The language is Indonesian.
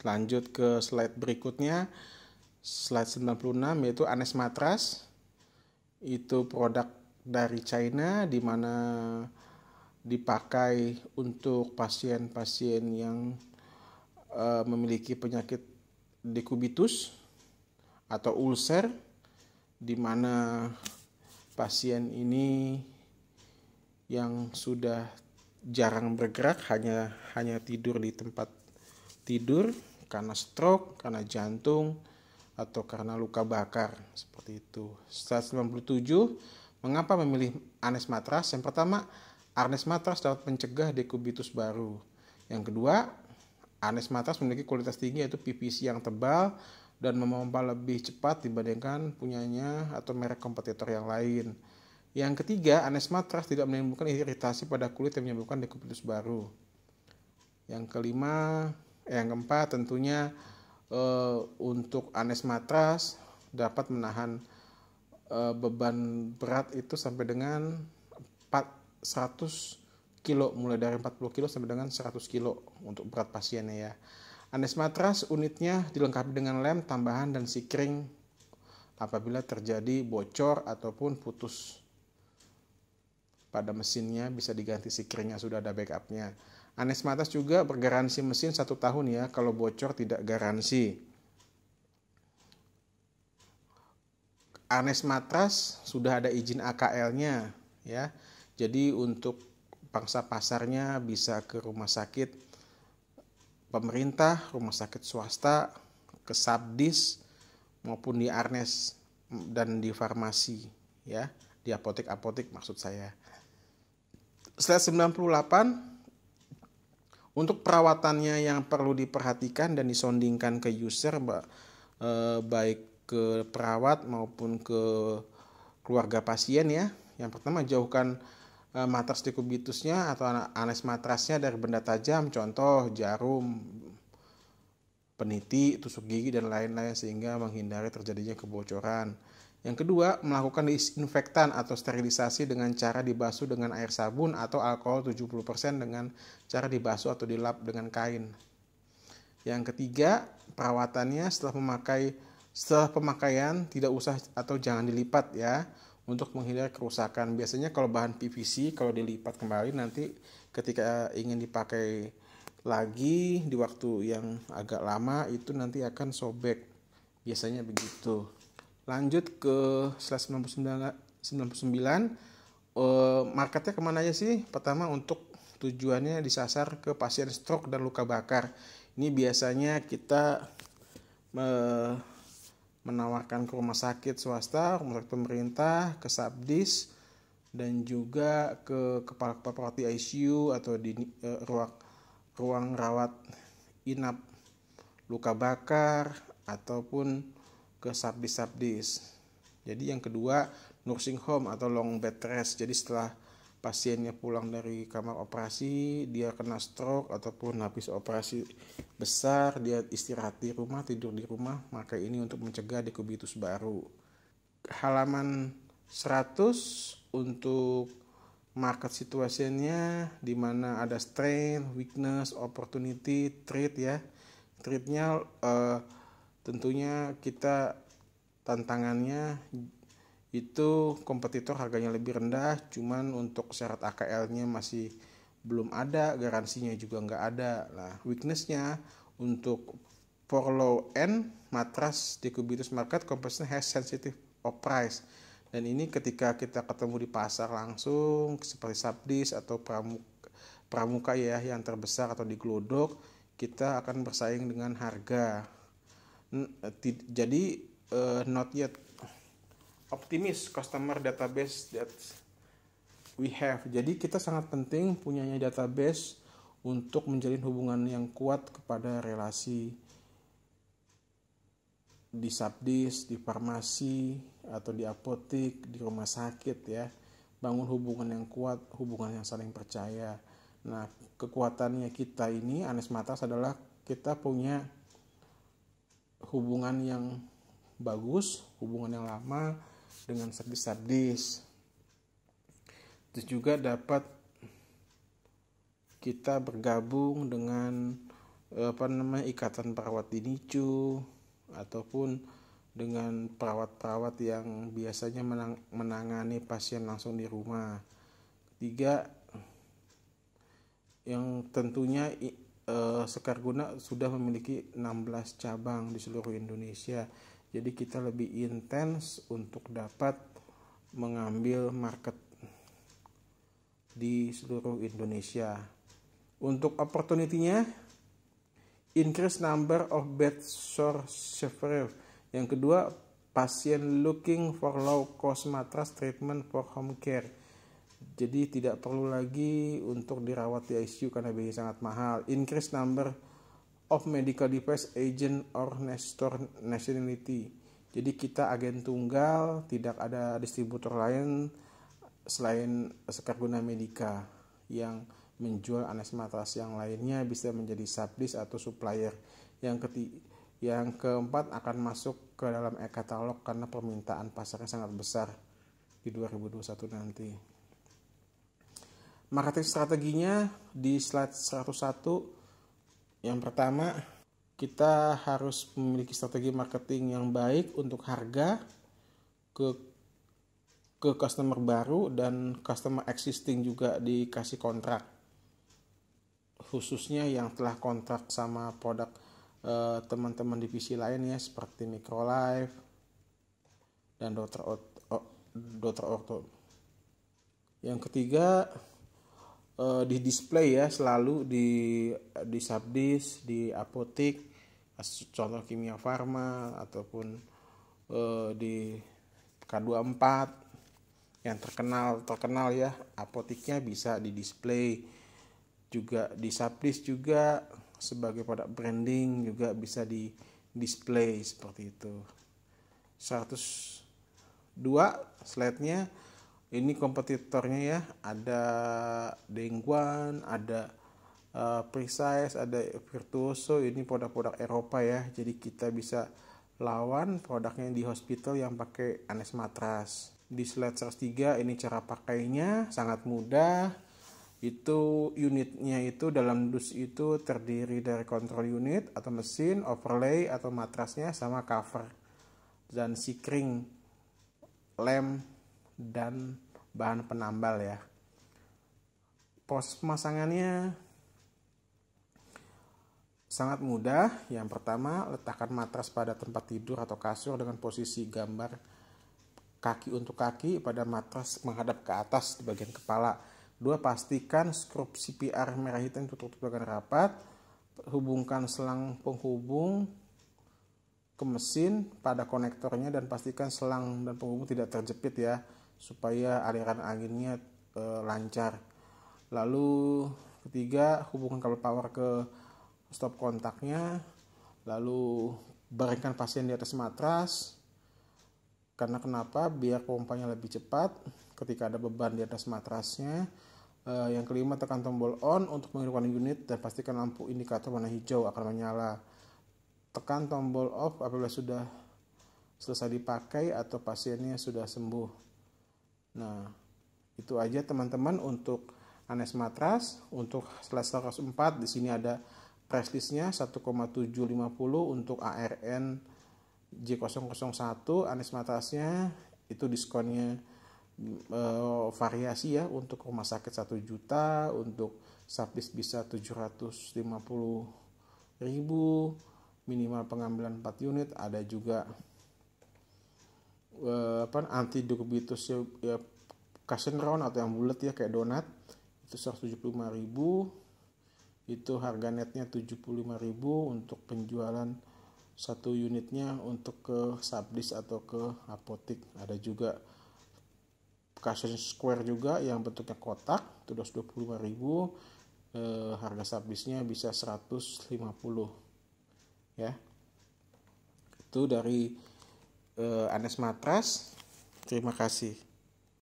Lanjut ke slide berikutnya, slide 96, yaitu Anes Matras. Itu produk dari China, di mana dipakai untuk pasien-pasien yang memiliki penyakit dekubitus atau ulcer, di mana pasien ini yang sudah jarang bergerak, hanya tidur di tempat tidur karena stroke, karena jantung, atau karena luka bakar, seperti itu. Slide 97, mengapa memilih Anes Matras? Yang pertama, Anes Matras dapat mencegah dekubitus baru. Yang kedua, Anes Matras memiliki kualitas tinggi, yaitu PVC yang tebal dan memompa lebih cepat dibandingkan punyanya atau merek kompetitor yang lain. Yang ketiga, Anes Matras tidak menimbulkan iritasi pada kulit yang menyebabkan dekubitus baru. Yang keempat tentunya untuk Anes Matras dapat menahan beban berat itu sampai dengan 100 kilo, mulai dari 40 kilo sampai dengan 100 kilo untuk berat pasiennya ya. Anes Matras unitnya dilengkapi dengan lem tambahan dan sikring apabila terjadi bocor ataupun putus pada mesinnya, bisa diganti sikringnya, sudah ada backupnya. Anes Matras juga bergaransi mesin 1 tahun ya, kalau bocor tidak garansi. Anes Matras sudah ada izin AKL-nya ya. Jadi untuk pangsa pasarnya bisa ke rumah sakit pemerintah, rumah sakit swasta, ke Sabdis maupun di Arnes dan di farmasi ya, di apotek-apotek maksud saya. Slide 98, untuk perawatannya yang perlu diperhatikan dan disondingkan ke user, baik ke perawat maupun ke keluarga pasien ya. Yang pertama, jauhkan matras dekubitusnya atau Anes Matrasnya dari benda tajam, contoh jarum, peniti, tusuk gigi, dan lain-lain, sehingga menghindari terjadinya kebocoran. Yang kedua, melakukan disinfektan atau sterilisasi dengan cara dibasuh dengan air sabun atau alkohol 70% dengan cara dibasuh atau dilap dengan kain. Yang ketiga, perawatannya setelah pemakaian tidak usah atau jangan dilipat ya, untuk menghindari kerusakan. Biasanya kalau bahan PVC kalau dilipat kembali, nanti ketika ingin dipakai lagi di waktu yang agak lama itu nanti akan sobek. Biasanya begitu. Lanjut ke slide 99. Marketnya kemana aja sih? Pertama, untuk tujuannya disasar ke pasien stroke dan luka bakar. Ini biasanya kita menawarkan ke rumah sakit swasta, rumah sakit pemerintah, ke Sabdis, dan juga ke kepala-kepala perawat di ICU atau di ruang rawat inap luka bakar, ataupun ke Sabdis. Jadi yang kedua, nursing home atau long bed rest. Jadi setelah pasiennya pulang dari kamar operasi, dia kena stroke ataupun habis operasi besar, dia istirahat di rumah, tidur di rumah, maka ini untuk mencegah dekubitus baru. Halaman 100 untuk market situasinya, di mana ada strength, weakness, opportunity, threat ya. Threatnya tentunya kita tantangannya itu kompetitor harganya lebih rendah, cuman untuk syarat AKL-nya masih belum ada, garansinya juga nggak ada. Nah, weakness-nya untuk for low end matras dekubitus market, competition has sensitive of price. Dan ini ketika kita ketemu di pasar langsung seperti Sabdis atau Pramuka ya, yang terbesar, atau di Glodok, kita akan bersaing dengan harga. Jadi not yet optimis customer database that we have. Jadi kita sangat penting punyanya database untuk menjalin hubungan yang kuat kepada relasi di Sabdis, di farmasi, atau di apotek, di rumah sakit ya. Bangun hubungan yang kuat, hubungan yang saling percaya. Nah, kekuatannya kita ini Anes Matras adalah kita punya hubungan yang bagus, hubungan yang lama dengan Sabdis. Terus juga dapat kita bergabung dengan ikatan perawat di NICU ataupun dengan perawat-perawat yang biasanya menangani pasien langsung di rumah. Ketiga, yang tentunya Sekarguna sudah memiliki 16 cabang di seluruh Indonesia. Jadi kita lebih intens untuk dapat mengambil market di seluruh Indonesia. Untuk opportunity-nya, increase number of bed survival. Yang kedua, pasien looking for low cost mattress treatment for home care. Jadi tidak perlu lagi untuk dirawat di ICU karena biaya sangat mahal. Increase number of medical device agent or nationality. Jadi kita agen tunggal, tidak ada distributor lain selain Sekarguna Medica yang menjual Anes Matras. Yang lainnya bisa menjadi subdis atau supplier. Yang keempat akan masuk ke dalam e-katalog karena permintaan pasarnya sangat besar di 2021 nanti. Marketing strateginya di slide 101. Yang pertama, kita harus memiliki strategi marketing yang baik untuk harga ke customer baru dan customer existing juga dikasih kontrak. Khususnya yang telah kontrak sama produk teman-teman divisi lain ya, seperti Microlife dan Dr. Ortho. Yang ketiga, di display ya, selalu di subdis, di apotik, contoh Kimia Farma ataupun di K24 yang terkenal ya, apotiknya bisa di display, juga di subdis juga sebagai produk branding juga bisa di display seperti itu. 102 slide-nya ini kompetitornya ya, ada Dengguan, ada Precise, ada Virtuoso. Ini produk-produk Eropa ya, jadi kita bisa lawan produknya di hospital yang pakai Anes Matras. Di slide 103 ini cara pakainya sangat mudah. Itu unitnya itu dalam dus itu terdiri dari kontrol unit atau mesin, overlay atau matrasnya, sama cover dan sikring, lem dan bahan penambal ya. Proses pemasangannya sangat mudah. Yang pertama, letakkan matras pada tempat tidur atau kasur dengan posisi gambar kaki untuk kaki pada matras menghadap ke atas di bagian kepala. 2. Pastikan skrup CPR merah hitam tutup dengan rapat. Hubungkan selang penghubung ke mesin pada konektornya dan pastikan selang dan penghubung tidak terjepit ya, supaya aliran anginnya lancar. Lalu ketiga, hubungkan kabel power ke stop kontaknya. Lalu baringkan pasien di atas matras. Karena kenapa? Biar pompanya lebih cepat ketika ada beban di atas matrasnya. Yang kelima, tekan tombol on untuk menghidupkan unit dan pastikan lampu indikator warna hijau akan menyala. Tekan tombol off apabila sudah selesai dipakai atau pasiennya sudah sembuh. Nah, itu aja teman-teman untuk Anes Matras. Untuk slide 104 di sini ada price listnya 1,750 untuk ARN J001 Anes Matrasnya. Itu diskonnya variasi ya, untuk rumah sakit 1 juta, untuk subdis bisa 750.000, minimal pengambilan 4 unit. Ada juga anti decubitus ya, cushion round atau yang bulat ya kayak donat, itu 175.000. Itu harga netnya 75.000 untuk penjualan satu unitnya untuk ke subdis atau ke apotik. Ada juga cushion square juga yang bentuknya kotak, itu 225.000. Harga subdisnya bisa 150 ya. Itu dari Anes Matras. Terima kasih.